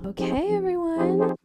Okay, everyone.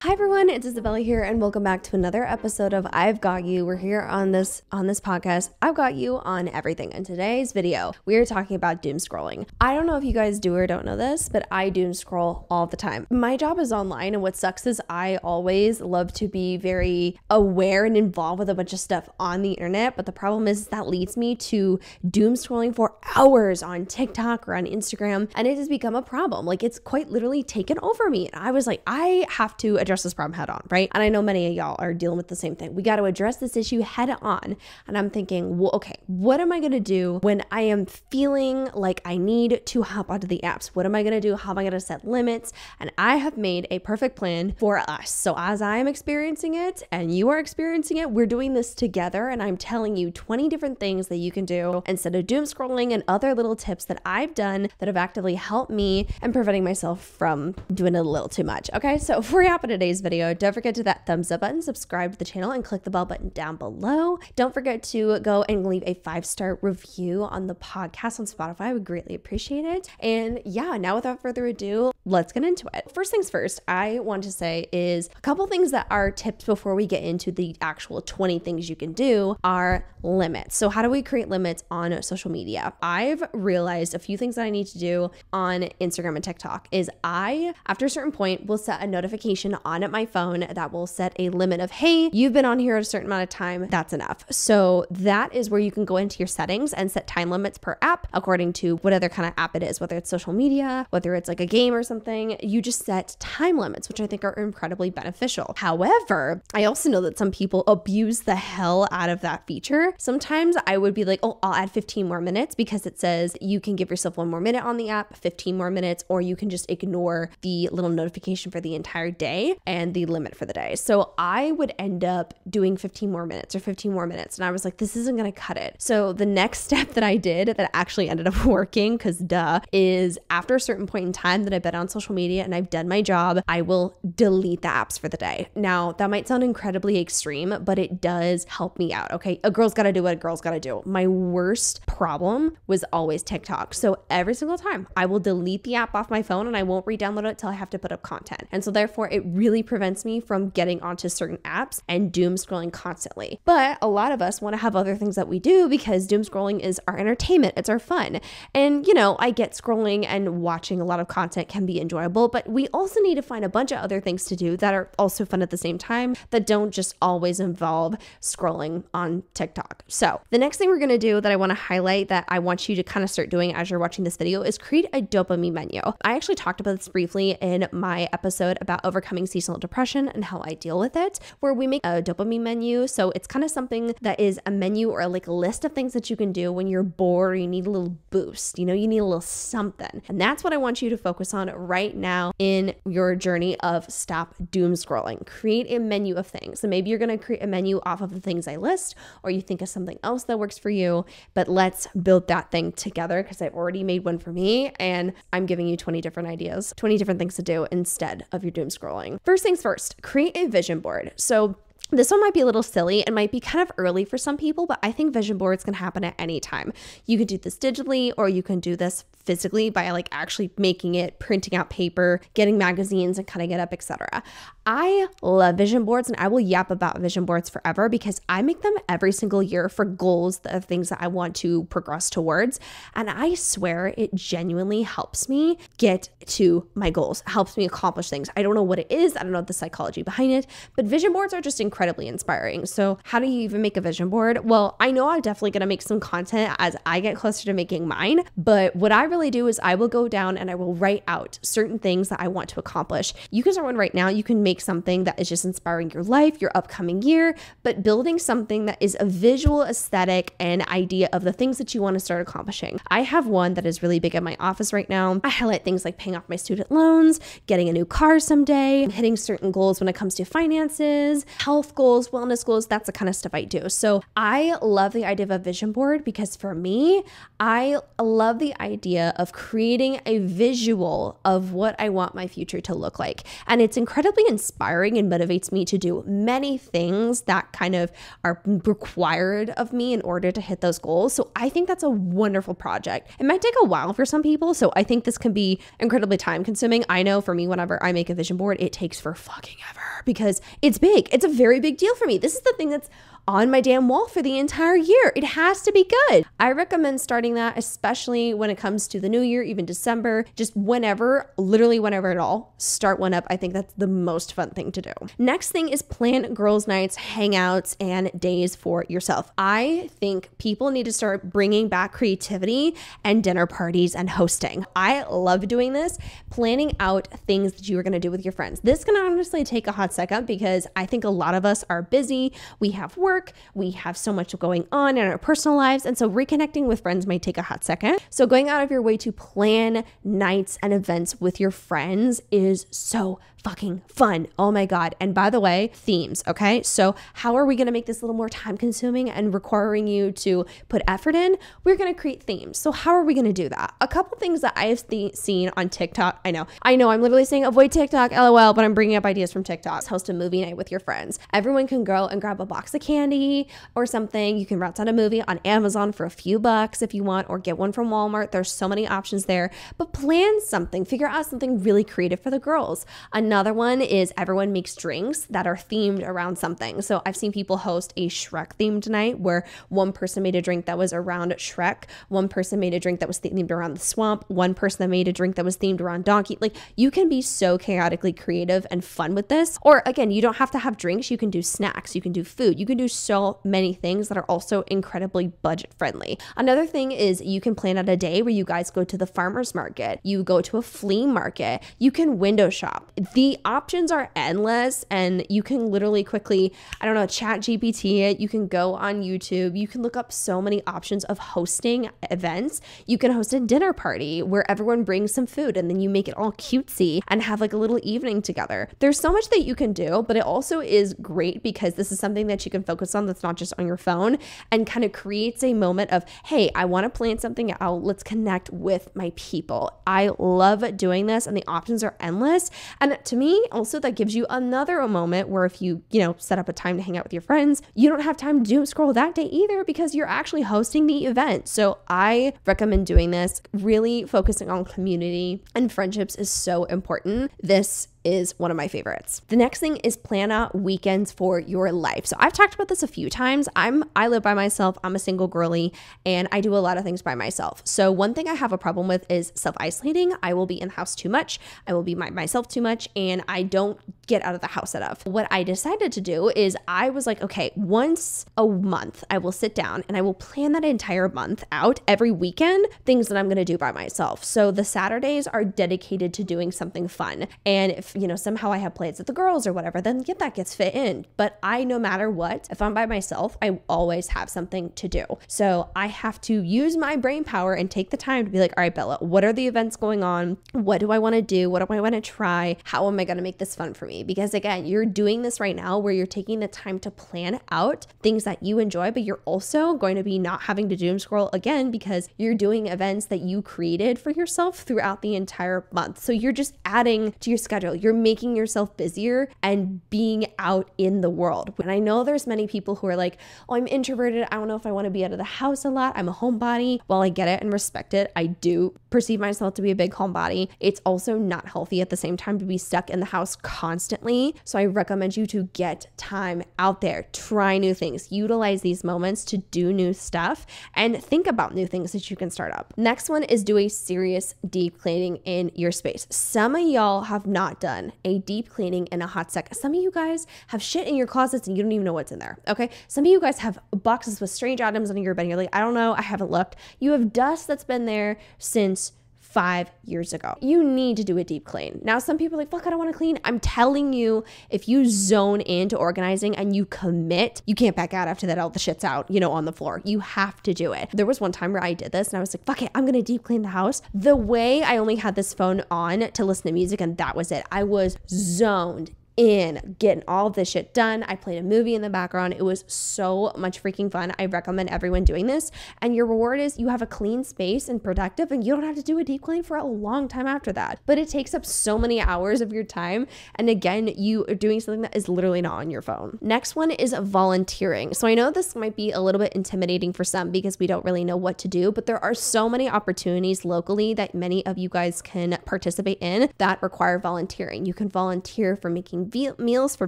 Hi everyone, it's Isabella here and welcome back to another episode of I've Got You. We're here on this podcast. I've got you on everything. In today's video, we are talking about doom scrolling. I don't know if you guys do or don't know this, but I doom scroll all the time. My job is online, and what sucks is I always love to be very aware and involved with a bunch of stuff on the internet, but the problem is that leads me to doom scrolling for hours on TikTok or on Instagram, and it has become a problem. Like, it's quite literally taken over me. And I was like, I have to address this problem head on, right? And I know many of y'all are dealing with the same thing. We got to address this issue head on. And I'm thinking, well, okay, what am I going to do when I am feeling like I need to hop onto the apps? What am I going to do? How am I going to set limits? And I have made a perfect plan for us. So as I am experiencing it and you are experiencing it, we're doing this together. And I'm telling you 20 different things that you can do instead of doom scrolling, and other little tips that I've done that have actively helped me and preventing myself from doing it a little too much. Okay, so before we hop into today's video, don't forget to that thumbs up button, subscribe to the channel, and click the bell button down below. Don't forget to go and leave a 5-star review on the podcast on Spotify. I would greatly appreciate it. And yeah, now without further ado, let's get into it. First things first, I want to say is a couple things that are tips before we get into the actual 20 things you can do are limits. So how do we create limits on social media? I've realized a few things that I need to do on Instagram and TikTok is I, after a certain point, will set a notification on my phone that will set a limit of, hey, you've been on here a certain amount of time, that's enough. So that is where you can go into your settings and set time limits per app according to what other kind of app it is, whether it's social media, whether it's like a game or something. You just set time limits, which I think are incredibly beneficial. However, I also know that some people abuse the hell out of that feature. Sometimes I would be like, oh, I'll add 15 more minutes because it says you can give yourself 1 more minute on the app, 15 more minutes, or you can just ignore the little notification for the entire day and the limit for the day. So I would end up doing 15 more minutes or 15 more minutes. And I was like, this isn't going to cut it. So the next step that I did that actually ended up working, because is after a certain point in time that I've been on social media and I've done my job, I will delete the apps for the day. Now, that might sound incredibly extreme, but it does help me out. Okay. A girl's got to do what a girl's got to do. My worst problem was always TikTok. So every single time I will delete the app off my phone and I won't re-download it till I have to put up content. And so therefore it really prevents me from getting onto certain apps and doom scrolling constantly. But a lot of us want to have other things that we do because doom scrolling is our entertainment. It's our fun. And you know, I get scrolling and watching a lot of content can be enjoyable, but we also need to find a bunch of other things to do that are also fun at the same time that don't just always involve scrolling on TikTok. So the next thing we're going to do that I want to highlight that I want you to kind of start doing as you're watching this video is create a dopamine menu. I actually talked about this briefly in my episode about overcoming seasonal depression and how I deal with it, where we make a dopamine menu. So it's kind of something that is a menu or like a list of things that you can do when you're bored or you need a little boost, you know, you need a little something. And that's what I want you to focus on right now in your journey of stop doom scrolling. Create a menu of things. So maybe you're going to create a menu off of the things I list, or you think of something else that works for you, but let's build that thing together because I've already made one for me and I'm giving you 20 different ideas, 20 different things to do instead of your doom scrolling. First things first, create a vision board. So this one might be a little silly and might be kind of early for some people, but I think vision boards can happen at any time. You can do this digitally, or you can do this physically by like actually making it, printing out paper, getting magazines and cutting it up, etc. I love vision boards and I will yap about vision boards forever because I make them every single year for goals of things that I want to progress towards. And I swear it genuinely helps me get to my goals, helps me accomplish things. I don't know what it is. I don't know the psychology behind it, but vision boards are just incredibly inspiring. So how do you even make a vision board? Well, I know I'm definitely going to make some content as I get closer to making mine, but what I really do is I will go down and I will write out certain things that I want to accomplish. You can start one right now. You can make something that is just inspiring your life, your upcoming year, but building something that is a visual aesthetic and idea of the things that you want to start accomplishing. I have one that is really big in my office right now. I highlight things like paying off my student loans, getting a new car someday, hitting certain goals when it comes to finances, health goals, wellness goals. That's the kind of stuff I do. So I love the idea of a vision board because for me, I love the idea of creating a visual of what I want my future to look like. And it's incredibly inspiring inspiring and motivates me to do many things that kind of are required of me in order to hit those goals. So I think that's a wonderful project. It might take a while for some people, so I think this can be incredibly time consuming. I know for me, whenever I make a vision board, it takes for fucking ever because it's big. It's a very big deal for me. This is the thing that's on my damn wall for the entire year. It has to be good. I recommend starting that, especially when it comes to the new year, even December, just whenever, literally whenever at all, start one up. I think that's the most fun thing to do. Next thing is plan girls' nights, hangouts, and days for yourself. I think people need to start bringing back creativity and dinner parties and hosting. I love doing this, planning out things that you are going to do with your friends. This can honestly take a hot second because I think a lot of us are busy. We have work. We have so much going on in our personal lives. And so reconnecting with friends might take a hot second. So going out of your way to plan nights and events with your friends is so fucking fun. Oh my God. And by the way, themes. Okay. So how are we going to make this a little more time consuming and requiring you to put effort in? We're going to create themes. So how are we going to do that? A couple things that I have seen on TikTok. I know I'm literally saying avoid TikTok, LOL, but I'm bringing up ideas from TikTok. Host a movie night with your friends. Everyone can go and grab a box of candy or something. You can rent out a movie on Amazon for a few bucks if you want, or get one from Walmart. There's so many options there, but plan something, figure out something really creative for the girls. Another one is everyone makes drinks that are themed around something. So I've seen people host a Shrek themed night where one person made a drink that was around Shrek, one person made a drink that was themed around the swamp, one person that made a drink that was themed around Donkey. Like, you can be so chaotically creative and fun with this. Or again, you don't have to have drinks. You can do snacks, you can do food, you can do so many things that are also incredibly budget friendly. Another thing is you can plan out a day where you guys go to the farmer's market, you go to a flea market, you can window shop. The options are endless, and you can literally quickly, chat GPT it. You can go on YouTube. You can look up so many options of hosting events. You can host a dinner party where everyone brings some food and then you make it all cutesy and have like a little evening together. There's so much that you can do, but it also is great because this is something that you can focus on that's not just on your phone, and kind of creates a moment of, hey, I want to plan something out. Let's connect with my people. I love doing this, and the options are endless. And to me, also, that gives you another moment where if you set up a time to hang out with your friends, you don't have time to doom scroll that day either because you're actually hosting the event. So I recommend doing this. Really focusing on community and friendships is so important. This is one of my favorites. The next thing is plan out weekends for your life. So I've talked about this a few times. I live by myself. I'm a single girly, and I do a lot of things by myself. So one thing I have a problem with is self-isolating. I will be in the house too much. I will be by myself too much, and I don't get out of the house enough. What I decided to do is I was like, okay, once a month, I will sit down and I will plan that entire month out every weekend, things that I'm going to do by myself. So the Saturdays are dedicated to doing something fun. And if somehow I have plans with the girls or whatever, then that gets fit in. But no matter what, if I'm by myself, I always have something to do. So I have to use my brain power and take the time to be like, all right, Bella, what are the events going on? What do I want to do? What do I want to try? How am I going to make this fun for me? Because again, you're doing this right now where you're taking the time to plan out things that you enjoy, but you're also going to be not having to doom scroll again because you're doing events that you created for yourself throughout the entire month. So you're just adding to your schedule. You're making yourself busier and being out in the world. And I know there's many people who are like, oh, I'm introverted. I don't know if I want to be out of the house a lot. I'm a homebody. While I get it and respect it, I do perceive myself to be a big homebody. It's also not healthy at the same time to be stuck in the house constantly. So I recommend you to get time out there, try new things, utilize these moments to do new stuff, and think about new things that you can start up. Next one is do a serious deep cleaning in your space. Some of y'all have not done a deep cleaning in a hot second. Some of you guys have shit in your closets and you don't even know what's in there. Okay. Some of you guys have boxes with strange items under your bed. And you're like, I don't know. I haven't looked. You have dust that's been there since 5 years ago. You need to do a deep clean. Now, some people are like, fuck, I don't want to clean. I'm telling you, if you zone into organizing and you commit, you can't back out after that. All the shit's out, on the floor. You have to do it. There was one time where I did this and I was like, fuck it, I'm going to deep clean the house. The way I only had this phone on to listen to music and that was it. I was zoned in getting all this shit done. I played a movie in the background. It was so much freaking fun. I recommend everyone doing this. And your reward is you have a clean space and productive, and you don't have to do a deep clean for a long time after that. But it takes up so many hours of your time. And again, you are doing something that is literally not on your phone. Next one is volunteering. So I know this might be a little bit intimidating for some because we don't really know what to do, but there are so many opportunities locally that many of you guys can participate in that require volunteering. You can volunteer for making meals for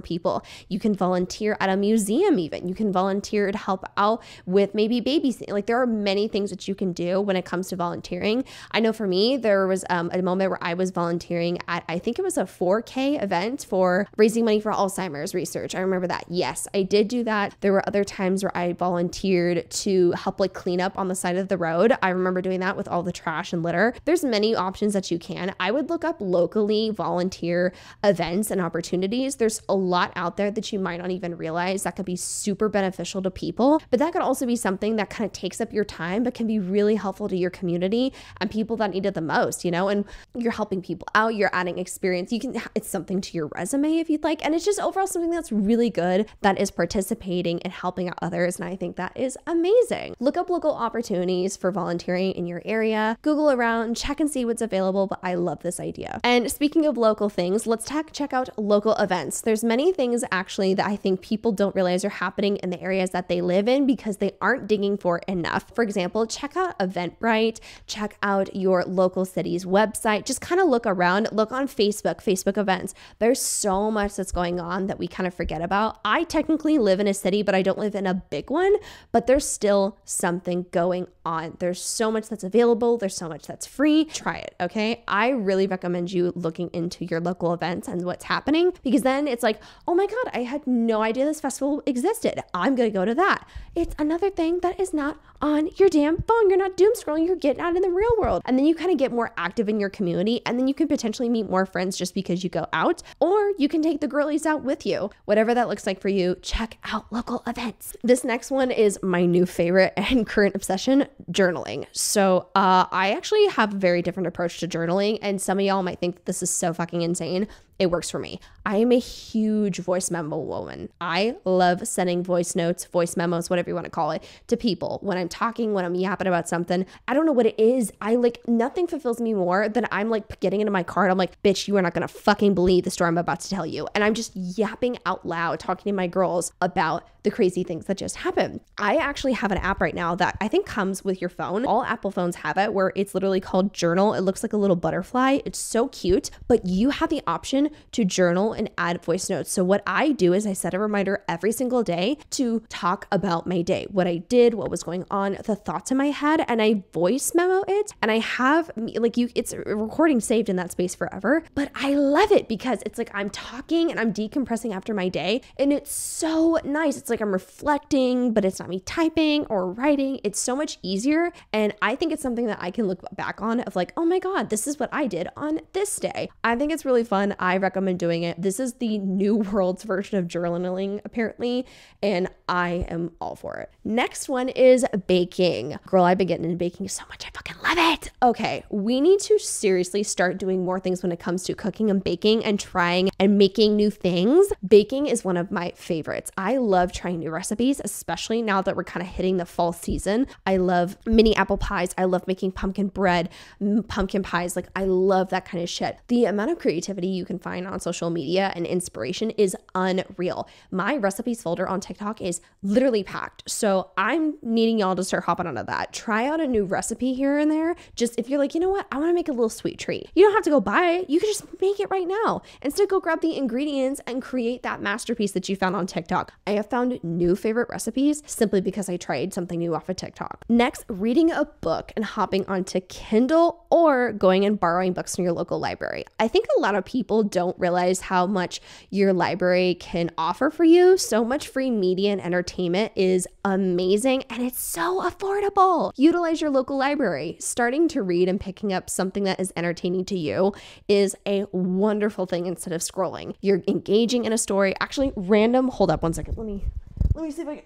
people. You can volunteer at a museum even. You can volunteer to help out with maybe babysitting. Like there are many things that you can do when it comes to volunteering. I know for me, there was a moment where I was volunteering at, I think it was a 4K event for raising money for Alzheimer's research. I remember that. Yes, I did do that. There were other times where I volunteered to help like clean up on the side of the road. I remember doing that with all the trash and litter. There's many options that you can. I would look up locally volunteer events and opportunities. There's a lot out there that you might not even realize that could be super beneficial to people, but that could also be something that kind of takes up your time, but can be really helpful to your community and people that need it the most, you know, and you're helping people out, you're adding experience. It's something to your resume if you'd like. And it's just overall something that's really good that is participating and helping out others. And I think that is amazing. Look up local opportunities for volunteering in your area, Google around, check and see what's available. But I love this idea. And speaking of local things, let's check out local events. There's many things actually that I think people don't realize are happening in the areas that they live in because they aren't digging for enough. For example, check out Eventbrite, check out your local city's website, just kind of look around, look on Facebook events. There's so much that's going on that we kind of forget about. I technically live in a city, but I don't live in a big one, but there's still something going on. There's so much that's available. There's so much that's free. Try it, okay? I really recommend you looking into your local events and what's happening, because then it's like, oh my God, I had no idea this festival existed. I'm going to go to that. It's another thing that is not on your damn phone. You're not doom scrolling. You're getting out in the real world. And then you kind of get more active in your community, and then you can potentially meet more friends just because you go out, or you can take the girlies out with you. Whatever that looks like for you, check out local events. This next one is my new favorite and current obsession, journaling. So I actually have a very different approach to journaling, and some of y'all might think this is so fucking insane. It works for me. I am a huge voice memo woman. I love sending voice notes, voice memos, whatever you want to call it, to people. When I'm talking, when I'm yapping about something, I don't know what it is. Nothing fulfills me more than I'm like getting into my car and I'm like, bitch, you are not going to fucking believe the story I'm about to tell you. And I'm just yapping out loud, talking to my girls about the crazy things that just happened. I actually have an app right now that I think comes with your phone. All Apple phones have it, where it's literally called Journal. It looks like a little butterfly. It's so cute, but you have the option to journal and add voice notes. So what I do is I set a reminder every single day to talk about my day, what I did, what was going on, the thoughts in my head, and I voice memo it. And I have it's a recording saved in that space forever, but I love it because it's like I'm talking and I'm decompressing after my day, and it's so nice. It's like I'm reflecting, but it's not me typing or writing. It's so much easier. And I think it's something that I can look back on of like, oh my God, this is what I did on this day. I think it's really fun. I recommend doing it. This is the new world's version of journaling, apparently, and I am all for it. Next one is baking. Girl, I've been getting into baking so much. I fucking love it. Okay, we need to seriously start doing more things when it comes to cooking and baking and trying and making new things. Baking is one of my favorites. I love trying new recipes, especially now that we're kind of hitting the fall season. I love mini apple pies. I love making pumpkin bread, pumpkin pies. Like, I love that kind of shit. The amount of creativity you can find on social media and inspiration is unreal. My recipes folder on TikTok is literally packed. So I'm needing y'all to start hopping onto that. Try out a new recipe here and there. Just if you're like, you know what, I want to make a little sweet treat. You don't have to go buy it. You can just make it right now. Instead, go grab the ingredients and create that masterpiece that you found on TikTok. I have found new favorite recipes simply because I tried something new off of TikTok. Next, reading a book and hopping onto Kindle or going and borrowing books from your local library. I think a lot of people don't realize how much your library can offer for you. So much free media and entertainment is amazing, and it's so affordable. Utilize your local library. Starting to read and picking up something that is entertaining to you is a wonderful thing instead of scrolling. You're engaging in a story. Actually, hold up one second. Let me see if I can.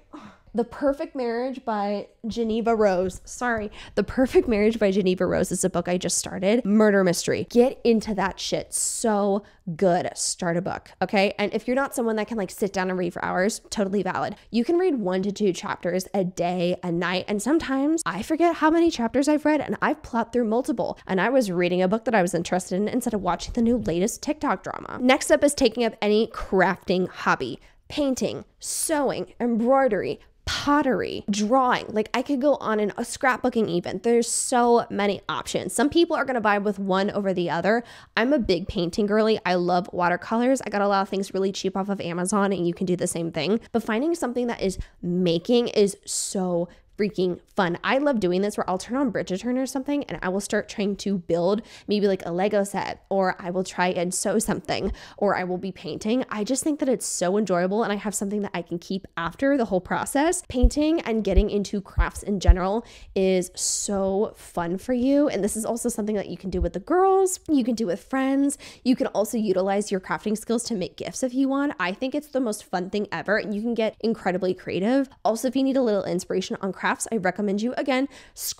The Perfect Marriage by Geneva Rose. Sorry. The Perfect Marriage by Geneva Rose is a book I just started. Murder mystery. Get into that shit. So good. Start a book. Okay. And if you're not someone that can like sit down and read for hours, totally valid. You can read 1 to 2 chapters a day, a night. And sometimes I forget how many chapters I've read and I've plowed through multiple. And I was reading a book that I was interested in instead of watching the new latest TikTok drama. Next up is taking up any crafting hobby. Painting, sewing, embroidery, pottery, drawing. Like I could go on and scrapbooking even. There's so many options. Some people are going to vibe with one over the other. I'm a big painting girly. I love watercolors. I got a lot of things really cheap off of Amazon and you can do the same thing. But finding something that is making is so freaking fun. I love doing this where I'll turn on Bridgerton or something and I will start trying to build maybe like a Lego set, or I will try and sew something, or I will be painting. I just think that it's so enjoyable and I have something that I can keep after the whole process. Painting and getting into crafts in general is so fun for you. And this is also something that you can do with the girls, you can do with friends. You can also utilize your crafting skills to make gifts if you want. I think it's the most fun thing ever and you can get incredibly creative. Also, if you need a little inspiration on crafts, I recommend you again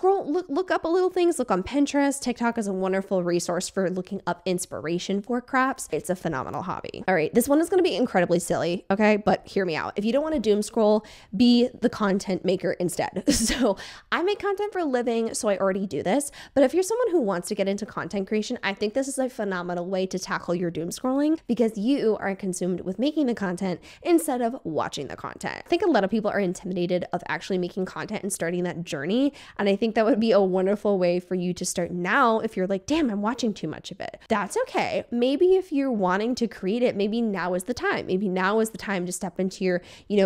look up a little things. Look on Pinterest. TikTok is a wonderful resource for looking up inspiration for crafts. It's a phenomenal hobby. All right, this one is going to be incredibly silly, okay, but hear me out. If you don't want to doom scroll, be the content maker instead. So I make content for a living, so I already do this, but if you're someone who wants to get into content creation, I think this is a phenomenal way to tackle your doom scrolling because you are consumed with making the content instead of watching the content. I think a lot of people are intimidated of actually making content and starting that journey. And I think that would be a wonderful way for you to start now if you're like, damn, I'm watching too much of it. That's okay. Maybe if you're wanting to create it, maybe now is the time. Maybe now is the time to step into your,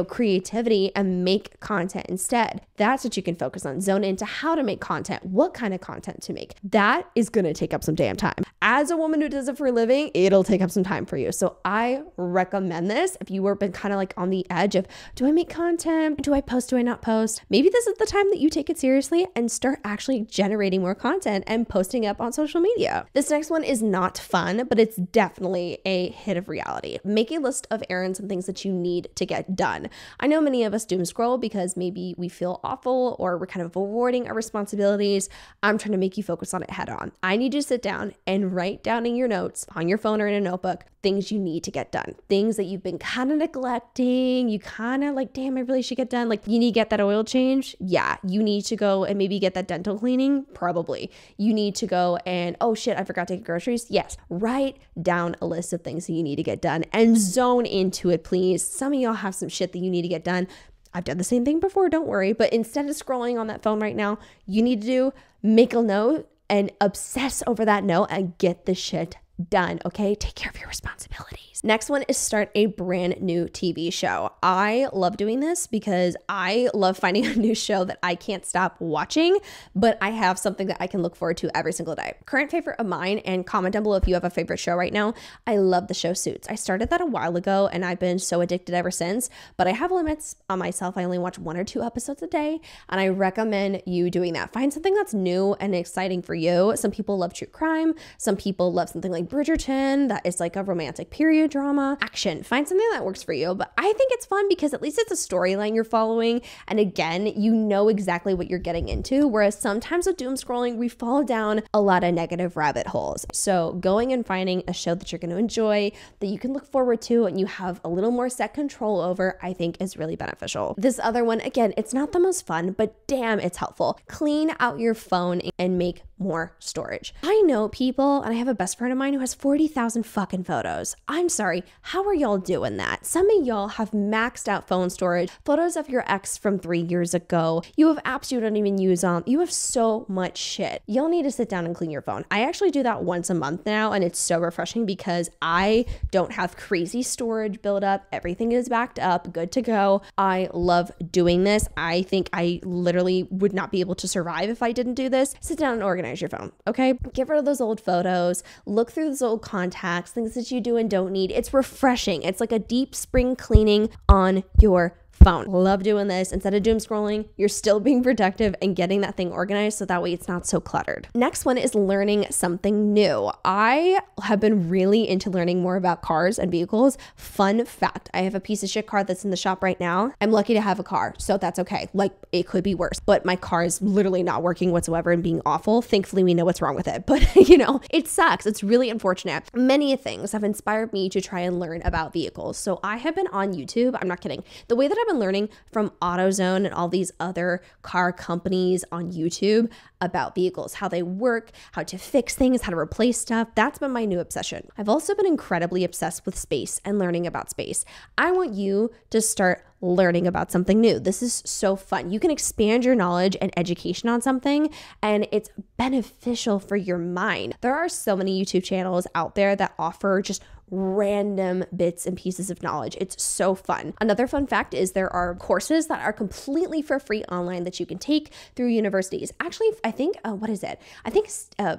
creativity and make content instead. That's what you can focus on. Zone into how to make content, what kind of content to make. That is going to take up some damn time. As a woman who does it for a living, it'll take up some time for you. So I recommend this. If you were been kind of like on the edge of, do I make content? Do I post? Do I not post? Maybe this is the time that you take it seriously and start actually generating more content and posting up on social media. This next one is not fun, but it's definitely a hit of reality. Make a list of errands and things that you need to get done. I know many of us doom scroll because maybe we feel awful or we're kind of avoiding our responsibilities. I'm trying to make you focus on it head on. I need you to sit down and write down in your notes on your phone or in a notebook things you need to get done, things that you've been kind of neglecting. You kind of like, damn, I really should get done. Like you need to get that oil change. Yeah. You need to go and maybe get that dental cleaning. Probably. You need to go and, oh shit, I forgot to get groceries. Yes. Write down a list of things that you need to get done and zone into it, please. Some of y'all have some shit that you need to get done. I've done the same thing before, don't worry. But instead of scrolling on that phone right now, you need to make a note and obsess over that note and get the shit done. Okay. Take care of your responsibilities. Next one is start a brand new TV show. I love doing this because I love finding a new show that I can't stop watching, but I have something that I can look forward to every single day. Current favorite of mine, and comment down below if you have a favorite show right now. I love the show Suits. I started that a while ago and I've been so addicted ever since, but I have limits on myself. I only watch 1 or 2 episodes a day, and I recommend you doing that. Find something that's new and exciting for you. Some people love true crime. Some people love something like Bridgerton that is like a romantic period drama. Action. Find something that works for you. But I think it's fun because at least it's a storyline you're following. And again, you know exactly what you're getting into. Whereas sometimes with doom scrolling, we fall down a lot of negative rabbit holes. So going and finding a show that you're going to enjoy, that you can look forward to, and you have a little more set control over, I think is really beneficial. This other one, again, it's not the most fun, but damn, it's helpful. Clean out your phone and make more storage. I know people, and I have a best friend of mine who has 40,000 fucking photos. I'm sorry, how are y'all doing that? Some of y'all have maxed out phone storage, photos of your ex from 3 years ago. You have apps you don't even use on. You have so much shit. Y'all need to sit down and clean your phone. I actually do that once a month now, and it's so refreshing because I don't have crazy storage buildup. Everything is backed up, good to go. I love doing this. I think I literally would not be able to survive if I didn't do this. Sit down and organize your phone, okay? Get rid of those old photos, look through those old contacts, things that you do and don't need. It's refreshing. It's like a deep spring cleaning on your phone. Love doing this. Instead of doom scrolling, you're still being productive and getting that thing organized so that way it's not so cluttered. Next one is learning something new. I have been really into learning more about cars and vehicles. Fun fact, I have a piece of shit car that's in the shop right now. I'm lucky to have a car, so that's okay. Like, it could be worse, but my car is literally not working whatsoever and being awful. Thankfully, we know what's wrong with it, but it sucks. It's really unfortunate. Many things have inspired me to try and learn about vehicles. So I have been on YouTube. I'm not kidding. The way that I've been learning from AutoZone and all these other car companies on YouTube about vehicles, how they work, how to fix things, how to replace stuff. That's been my new obsession. I've also been incredibly obsessed with space and learning about space. I want you to start learning about something new. This is so fun. You can expand your knowledge and education on something, and it's beneficial for your mind. There are so many YouTube channels out there that offer just random bits and pieces of knowledge. It's so fun. Another fun fact is there are courses that are completely for free online that you can take through universities. Actually, I think,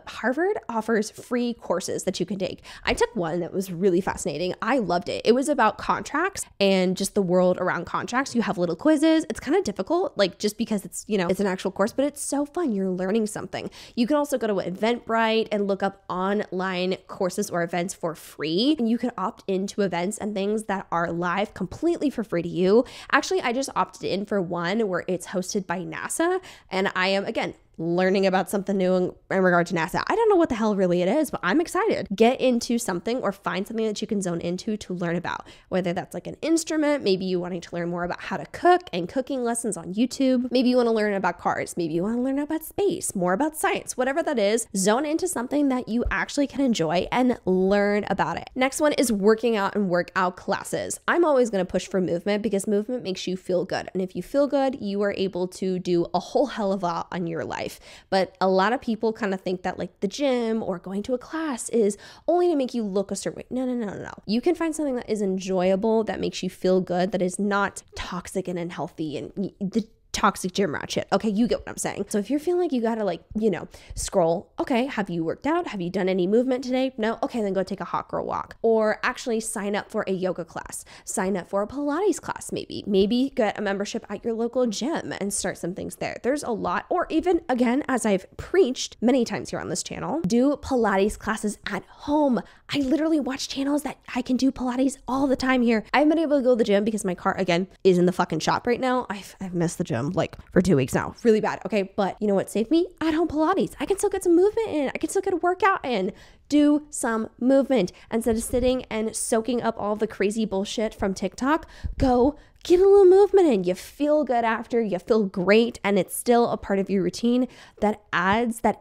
Harvard offers free courses that you can take. I took one that was really fascinating. I loved it. It was about contracts and just the world around contracts. You have little quizzes. It's kind of difficult, like just because it's, it's an actual course, but it's so fun. You're learning something. You can also go to Eventbrite and look up online courses or events for free. And you can opt into events and things that are live completely for free to you. Actually, I just opted in for one where it's hosted by NASA, and I am, again, learning about something new in regard to NASA. I don't know what the hell really it is, but I'm excited. Get into something or find something that you can zone into to learn about, whether that's like an instrument, maybe you wanting to learn more about how to cook and cooking lessons on YouTube. Maybe you want to learn about cars. Maybe you want to learn about space, more about science, whatever that is. Zone into something that you actually can enjoy and learn about it. Next one is working out and workout classes. I'm always going to push for movement because movement makes you feel good. And if you feel good, you are able to do a whole hell of a lot on your life. But a lot of people kind of think that like the gym or going to a class is only to make you look a certain way. No. You can find something that is enjoyable, that makes you feel good, that is not toxic and unhealthy and the toxic gym rat shit. Okay, you get what I'm saying. So if you're feeling like you gotta scroll, okay, have you worked out? Have you done any movement today? No? Okay, then go take a hot girl walk. Or actually sign up for a yoga class. Sign up for a Pilates class maybe. Maybe get a membership at your local gym and start some things there. There's a lot. Or even, again, as I've preached many times here on this channel, do Pilates classes at home. I literally watch channels that I can do Pilates all the time here. I haven't been able to go to the gym because my car, again, is in the fucking shop right now. I've missed the gym like for 2 weeks now. Really bad. Okay. But you know what saved me? At home Pilates. I can still get some movement in. I can still get a workout in. Do some movement instead of sitting and soaking up all the crazy bullshit from TikTok. Go get a little movement in. You feel good after, you feel great, and it's still a part of your routine that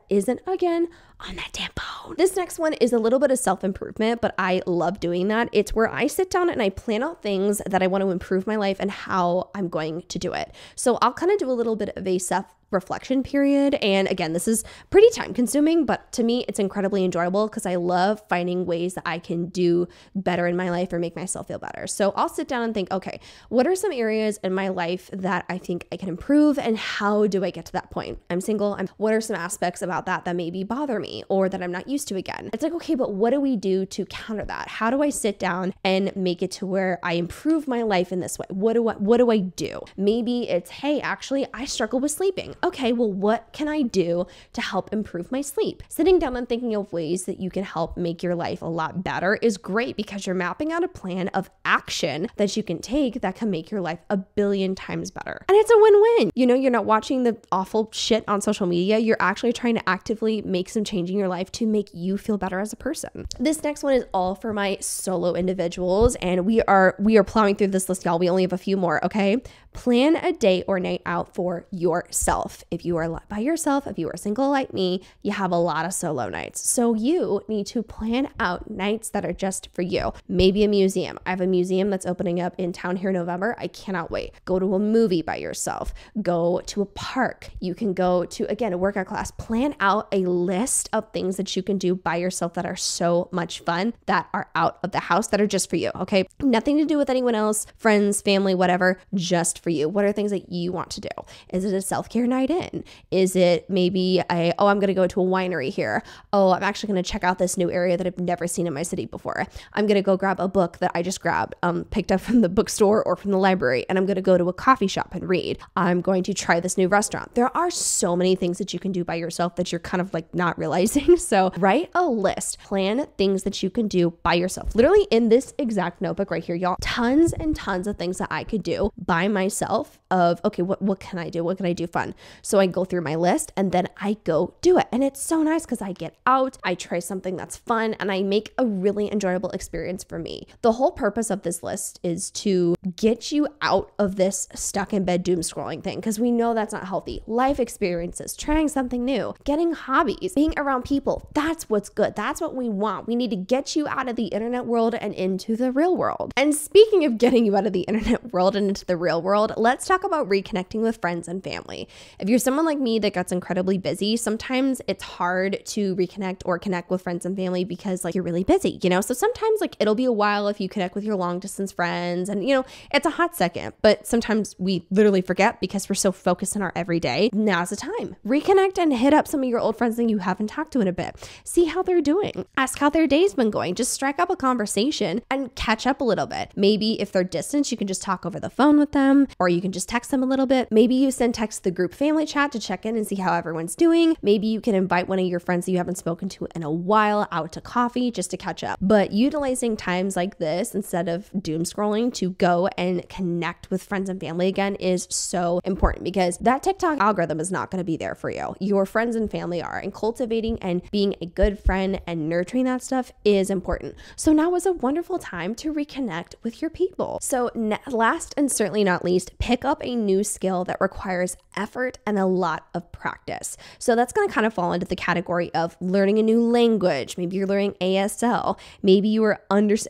isn't, again, on that damn phone. This next one is a little bit of self-improvement, but I love doing that. It's where I sit down and I plan out things that I want to improve my life and how I'm going to do it. So I'll kind of do a little bit of a self-reflection period. And again, this is pretty time consuming, but to me, it's incredibly enjoyable because I love finding ways that I can do better in my life or make myself feel better. So I'll sit down and think, okay, what are some areas in my life that I think I can improve and how do I get to that point? I'm single. What are some aspects about that maybe bother me or that I'm not used to again? It's like, okay, but what do we do to counter that? How do I sit down and make it to where I improve my life in this way? What do I do? Maybe it's, hey, actually, I struggle with sleeping. Okay, well, what can I do to help improve my sleep? Sitting down and thinking of ways that you can help make your life a lot better is great because you're mapping out a plan of action that you can take that can make your life a billion times better. And it's a win-win. You're not watching the awful shit on social media. You're actually trying to actively make some change in your life to make you feel better as a person. This next one is all for my solo individuals, and we are plowing through this list, y'all. We only have a few more, okay? Plan a day or night out for yourself. If you are by yourself, if you are single like me, you have a lot of solo nights. So you need to plan out nights that are just for you. Maybe a museum. I have a museum that's opening up in town here in November. I cannot wait. Go to a movie by yourself. Go to a park. You can go to, again, a workout class. Plan out a list of things that you can do by yourself that are so much fun, that are out of the house, that are just for you, okay? Nothing to do with anyone else, friends, family, whatever, just for you. What are things that you want to do? Is it a self-care night? night in? Is it maybe I'm going to go to a winery here. Oh, I'm actually going to check out this new area that I've never seen in my city before. I'm going to go grab a book that I just grabbed, picked up from the bookstore or from the library, and I'm going to go to a coffee shop and read. I'm going to try this new restaurant. There are so many things that you can do by yourself that you're kind of like not realizing. So write a list, plan things that you can do by yourself. Literally in this exact notebook right here, y'all, tons and tons of things that I could do by myself of, okay, what can I do? What can I do fun? So I go through my list and then I go do it. And it's so nice because I get out, I try something that's fun, and I make a really enjoyable experience for me. The whole purpose of this list is to get you out of this stuck in bed doom scrolling thing, because we know that's not healthy. Life experiences, trying something new, getting hobbies, being around people, that's what's good. That's what we want. We need to get you out of the internet world and into the real world. And speaking of getting you out of the internet world and into the real world, let's talk about reconnecting with friends and family. If you're someone like me that gets incredibly busy, sometimes it's hard to reconnect or connect with friends and family because like you're really busy, you know? So sometimes like it'll be a while if you connect with your long distance friends and, you know, it's a hot second, but sometimes we literally forget because we're so focused in our everyday. Now's the time. Reconnect and hit up some of your old friends that you haven't talked to in a bit. See how they're doing. Ask how their day's been going. Just strike up a conversation and catch up a little bit. Maybe if they're distant, you can just talk over the phone with them, or you can just text them a little bit. Maybe you send text the group family chat to check in and see how everyone's doing. Maybe you can invite one of your friends that you haven't spoken to in a while out to coffee just to catch up. But utilizing times like this instead of doom scrolling to go and connect with friends and family again is so important, because that TikTok algorithm is not going to be there for you. Your friends and family are, and cultivating and being a good friend and nurturing that stuff is important. So now is a wonderful time to reconnect with your people. So last and certainly not least, pick up a new skill that requires effort and a lot of practice. So that's going to kind of fall into the category of learning a new language. Maybe you're learning ASL. Maybe you are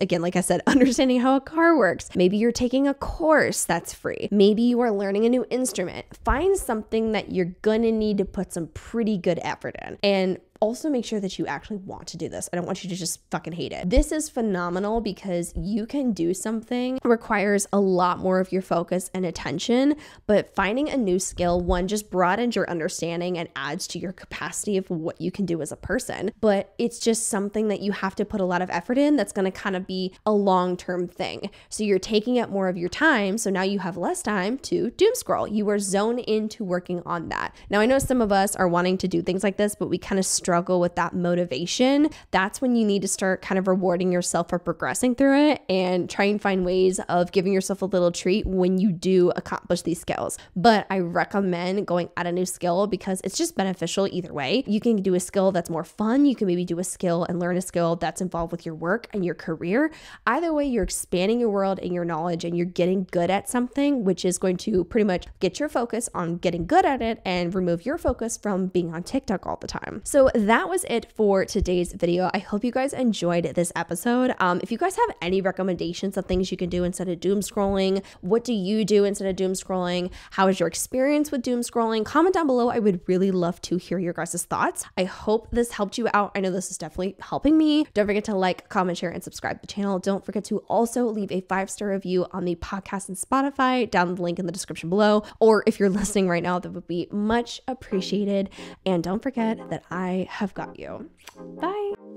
again, like I said, understanding how a car works. Maybe you're taking a course that's free. Maybe you are learning a new instrument. Find something that you're going to need to put some pretty good effort in. And also make sure that you actually want to do this. I don't want you to just fucking hate it. This is phenomenal because you can do something that requires a lot more of your focus and attention, but finding a new skill, one, just broadens your understanding and adds to your capacity of what you can do as a person. But it's just something that you have to put a lot of effort in that's going to kind of be a long-term thing. So you're taking up more of your time. So now you have less time to doom scroll. You are zoned into working on that. Now I know some of us are wanting to do things like this, but we kind of struggle with that motivation. That's when you need to start kind of rewarding yourself for progressing through it and try and find ways of giving yourself a little treat when you do accomplish these skills. But I recommend going at a new skill because it's just beneficial either way. You can do a skill that's more fun. You can maybe do a skill and learn a skill that's involved with your work and your career. Either way, you're expanding your world and your knowledge and you're getting good at something, which is going to pretty much get your focus on getting good at it and remove your focus from being on TikTok all the time. So that was it for today's video. I hope you guys enjoyed this episode. If you guys have any recommendations of things you can do instead of doom scrolling, what do you do instead of doom scrolling? How is your experience with doom scrolling? Comment down below. I would really love to hear your guys' thoughts. I hope this helped you out. I know this is definitely helping me. Don't forget to like, comment, share, and subscribe to the channel. Don't forget to also leave a 5-star review on the podcast and Spotify down the link in the description below. Or if you're listening right now, that would be much appreciated. And don't forget that I have got you. Bye.